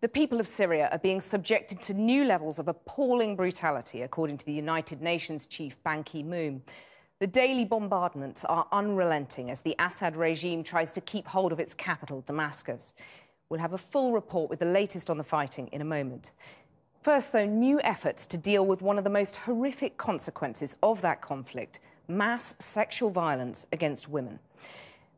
The people of Syria are being subjected to new levels of appalling brutality, according to the United Nations chief Ban Ki-moon. The daily bombardments are unrelenting as the Assad regime tries to keep hold of its capital, Damascus. We'll have a full report with the latest on the fighting in a moment. First, though, new efforts to deal with one of the most horrific consequences of that conflict: mass sexual violence against women.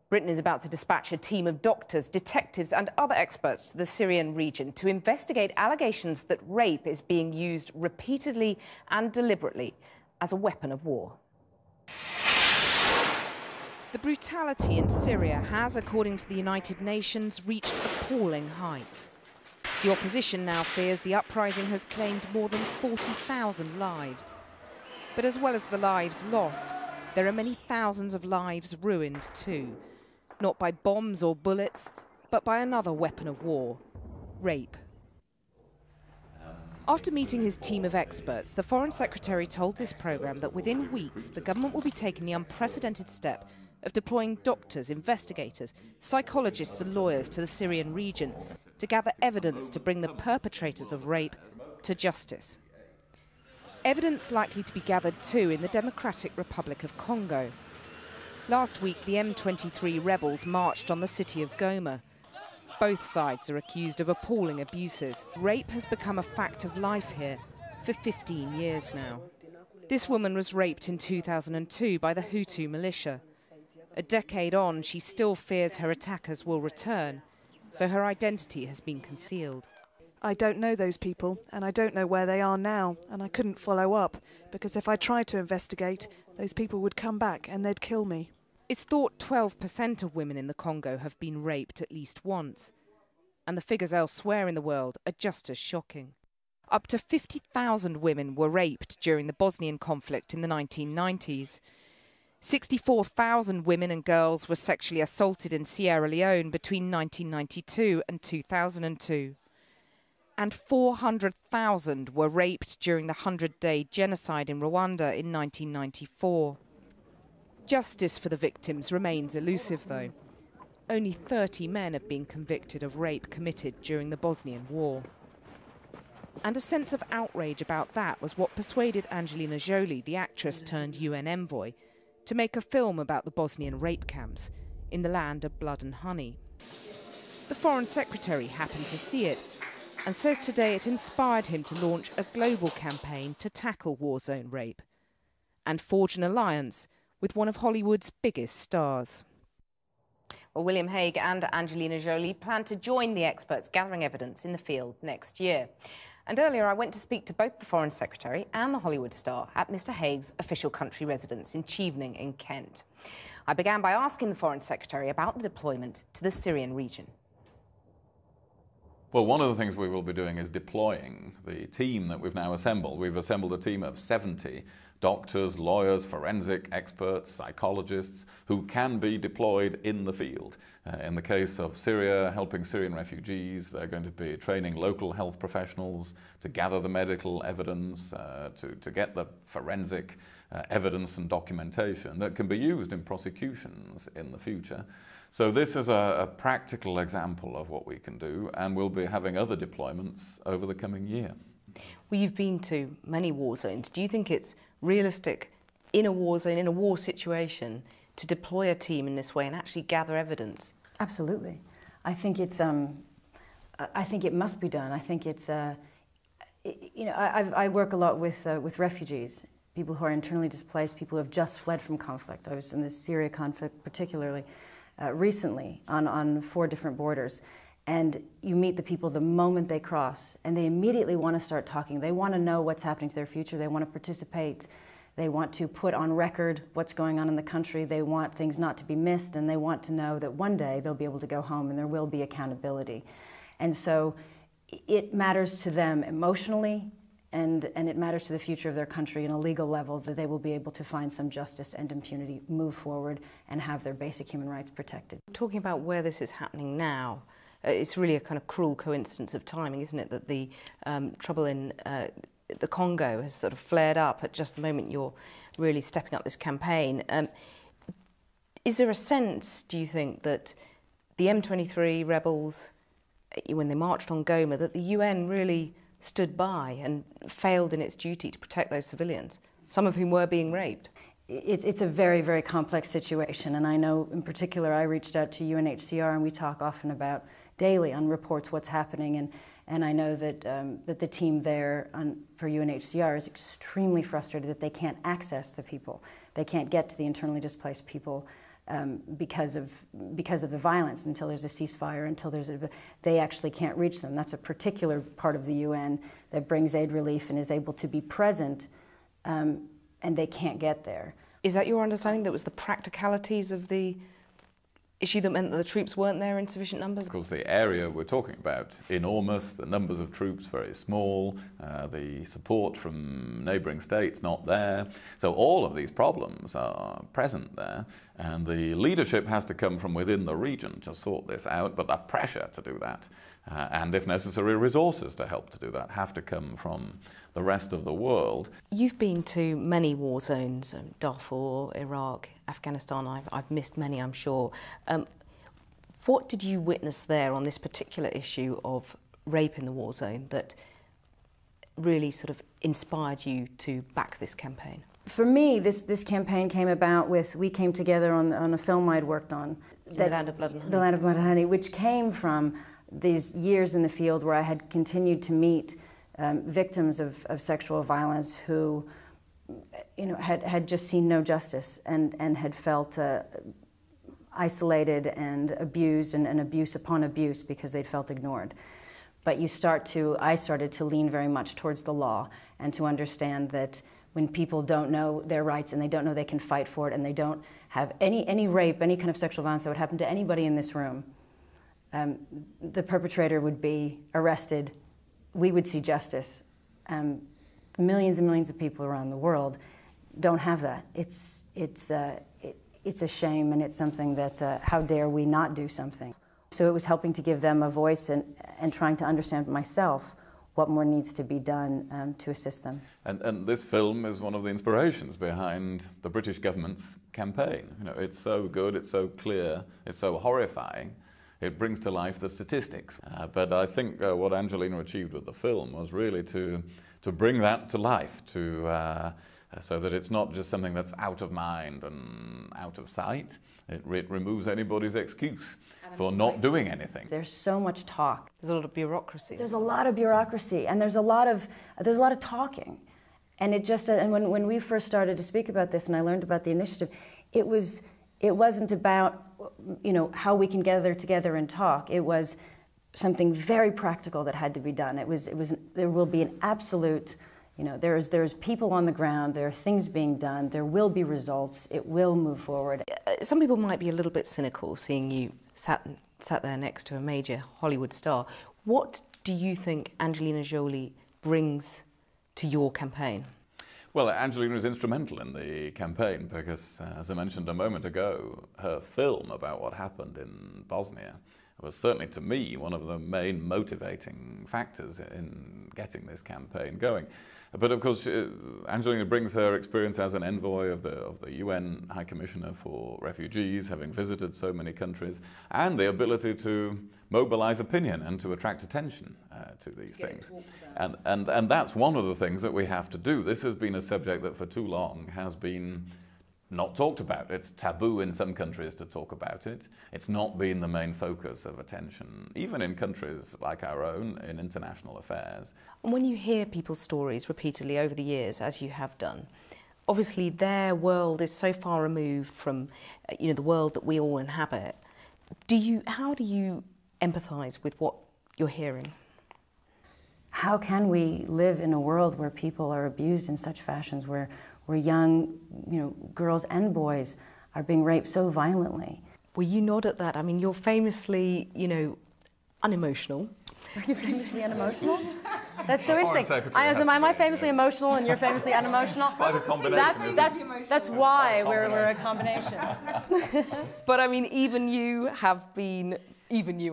Britain is about to dispatch a team of doctors, detectives and other experts to the Syrian region to investigate allegations that rape is being used repeatedly and deliberately as a weapon of war. The brutality in Syria has, according to the United Nations, reached appalling heights. The opposition now fears the uprising has claimed more than 40,000 lives. But as well as the lives lost, there are many thousands of lives ruined too. Not by bombs or bullets, but by another weapon of war: rape. After meeting his team of experts, the Foreign Secretary told this programme that within weeks the government will be taking the unprecedented step of deploying doctors, investigators, psychologists and lawyers to the Syrian region to gather evidence to bring the perpetrators of rape to justice. Evidence likely to be gathered too in the Democratic Republic of Congo. Last week, the M23 rebels marched on the city of Goma. Both sides are accused of appalling abuses. Rape has become a fact of life here for 15 years now. This woman was raped in 2002 by the Hutu militia. A decade on, she still fears her attackers will return, so her identity has been concealed. I don't know those people, and I don't know where they are now, and I couldn't follow up, because if I tried to investigate, those people would come back and they'd kill me. It's thought 12% of women in the Congo have been raped at least once, and the figures elsewhere in the world are just as shocking. Up to 50,000 women were raped during the Bosnian conflict in the 1990s. 64,000 women and girls were sexually assaulted in Sierra Leone between 1992 and 2002. And 400,000 were raped during the 100-day genocide in Rwanda in 1994. Justice for the victims remains elusive, though. Only 30 men have been convicted of rape committed during the Bosnian War. And a sense of outrage about that was what persuaded Angelina Jolie, the actress turned UN envoy, to make a film about the Bosnian rape camps in the land of blood and honey. The Foreign Secretary happened to see it and says today it inspired him to launch a global campaign to tackle war zone rape and forge an alliance with one of Hollywood's biggest stars. Well, William Hague and Angelina Jolie plan to join the experts gathering evidence in the field next year. And earlier I went to speak to both the Foreign Secretary and the Hollywood star at Mr Hague's official country residence in Chevening in Kent. I began by asking the Foreign Secretary about the deployment to the Syrian region. Well, one of the things we will be doing is deploying the team that we've now assembled. We've assembled a team of 70 doctors, lawyers, forensic experts, psychologists who can be deployed in the field. In the case of Syria, helping Syrian refugees, they're going to be training local health professionals to gather the medical evidence, to get the forensic evidence and documentation that can be used in prosecutions in the future. So this is a practical example of what we can do, and we'll be having other deployments over the coming year. Well, you've been to many war zones. Do you think it's realistic in a war zone, in a war situation, to deploy a team in this way and actually gather evidence? Absolutely. I think it's. I think it must be done. I think it's. You know, I work a lot with refugees, people who are internally displaced, people who have just fled from conflict. I was in the Syria conflict particularly recently on 4 different borders. And you meet the people the moment they cross, and they immediately want to start talking. They want to know what's happening to their future. They want to participate. They want to put on record what's going on in the country. They want things not to be missed, and they want to know that one day they'll be able to go home and there will be accountability. And so it matters to them emotionally, and it matters to the future of their country in a legal level that they will be able to find some justice and impunity, move forward, and have their basic human rights protected. Talking about where this is happening now, it's really a kind of cruel coincidence of timing, isn't it, that the trouble in the Congo has sort of flared up at just the moment you're really stepping up this campaign. Is there a sense, do you think, that the M23 rebels when they marched on Goma, that the UN really stood by and failed in its duty to protect those civilians, some of whom were being raped. It's a very, very complex situation, and I know in particular I reached out to UNHCR, and we talk often about daily on reports what's happening, and I know that, that the team there for UNHCR is extremely frustrated that they can't access the people. They can't get to the internally displaced people because of the violence until there's a ceasefire, they actually can't reach them. That's a particular part of the UN that brings aid relief and is able to be present, and they can't get there. Is that your understanding, that was the practicalities of the issue that meant that the troops weren't there in sufficient numbers? Of course, the area we're talking about, enormous, the numbers of troops very small, the support from neighbouring states not there. So all of these problems are present there, and the leadership has to come from within the region to sort this out, but the pressure to do that, and if necessary, resources to help to do that, have to come from the rest of the world. You've been to many war zones, Darfur, Iraq, Afghanistan. I've missed many, I'm sure. What did you witness there on this particular issue of rape in the war zone that really sort of inspired you to back this campaign? For me, this campaign came about we came together on a film I'd worked on. The Land of Blood and Honey. The Land of Blood and Honey, which came from these years in the field where I had continued to meet victims of sexual violence who, had just seen no justice and had felt isolated and abused and abuse upon abuse because they'd felt ignored. But I started to lean very much towards the law and to understand that when people don't know their rights and they don't know they can fight for it and they don't have any rape, any kind of sexual violence that would happen to anybody in this room, the perpetrator would be arrested. We would see justice. Millions and millions of people around the world don't have that. It's a shame, and it's something that, how dare we not do something? So it was helping to give them a voice and trying to understand myself what more needs to be done to assist them. And this film is one of the inspirations behind the British government's campaign. It's so good, it's so clear, it's so horrifying. It brings to life the statistics. But I think what Angelina achieved with the film was really to bring that to life, so that it's not just something that's out of mind and out of sight. It removes anybody's excuse for not doing anything. There's so much talk. There's a lot of bureaucracy. There's a lot of bureaucracy, and there's a lot of talking. And when we first started to speak about this, and I learned about the initiative, it wasn't about how we can gather together and talk. It was something very practical that had to be done. There will be an absolute, there's people on the ground, there are things being done, there will be results, it will move forward. Some people might be a little bit cynical seeing you sat there next to a major Hollywood star. What do you think Angelina Jolie brings to your campaign? Well, Angelina is instrumental in the campaign because, as I mentioned a moment ago, her film about what happened in Bosnia was certainly, to me, one of the main motivating factors in getting this campaign going. But of course, Angelina brings her experience as an envoy of the UN High Commissioner for Refugees, having visited so many countries, and the ability to mobilize opinion and to attract attention to these things. And that's one of the things that we have to do. This has been a subject that for too long has been not talked about. It's taboo in some countries to talk about it. It's not been the main focus of attention, even in countries like our own, in international affairs. And when you hear people's stories repeatedly over the years, as you have done, obviously their world is so far removed from the world that we all inhabit. How do you empathise with what you're hearing? How can we live in a world where people are abused in such fashions, where young, girls and boys are being raped so violently? Well, you nod at that. I mean, you're famously, unemotional. Are you famously unemotional? That's so interesting. Am I famously emotional and you're famously unemotional? Quite a combination. That's why we're a combination. But I mean, even you,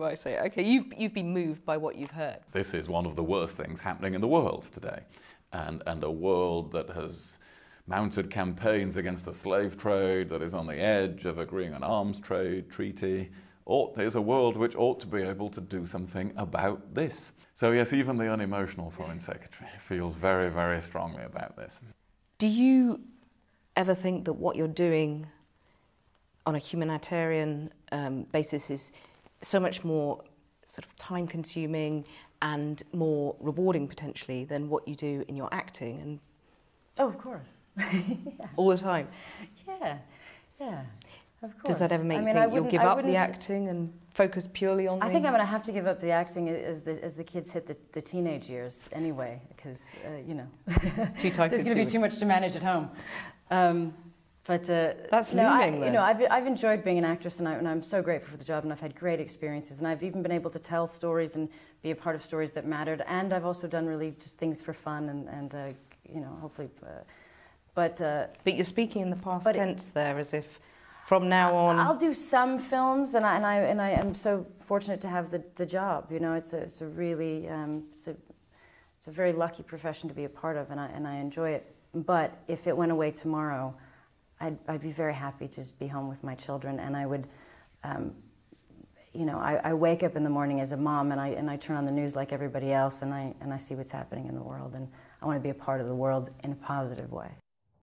I say, okay, you've been moved by what you've heard. This is one of the worst things happening in the world today, and a world that has mounted campaigns against the slave trade, that is on the edge of agreeing an arms trade treaty, is a world which ought to be able to do something about this. So yes, even the unemotional Foreign Secretary feels very, very strongly about this. Do you ever think that what you're doing on a humanitarian basis is so much more sort of time-consuming and more rewarding potentially than what you do in your acting? And oh, of course. Yeah. All the time? Yeah, yeah, of course. Does that ever make you think you'll give up the acting and focus purely on I think I'm going to have to give up the acting as the kids hit the teenage years anyway, because, you know, too time there's going to be too much to manage at home. But that's no, looming then. You know, I've enjoyed being an actress, and I'm so grateful for the job, and I've had great experiences, and I've even been able to tell stories and be a part of stories that mattered, and I've also done really just things for fun and you know, hopefully. But you're speaking in the past tense there, as if from now on. I'll do some films, and I am so fortunate to have the job. You know, it's a really it's a very lucky profession to be a part of, and I enjoy it. But if it went away tomorrow, I'd be very happy to be home with my children, and I would, you know, I wake up in the morning as a mom, and I turn on the news like everybody else, and I see what's happening in the world, and I want to be a part of the world in a positive way.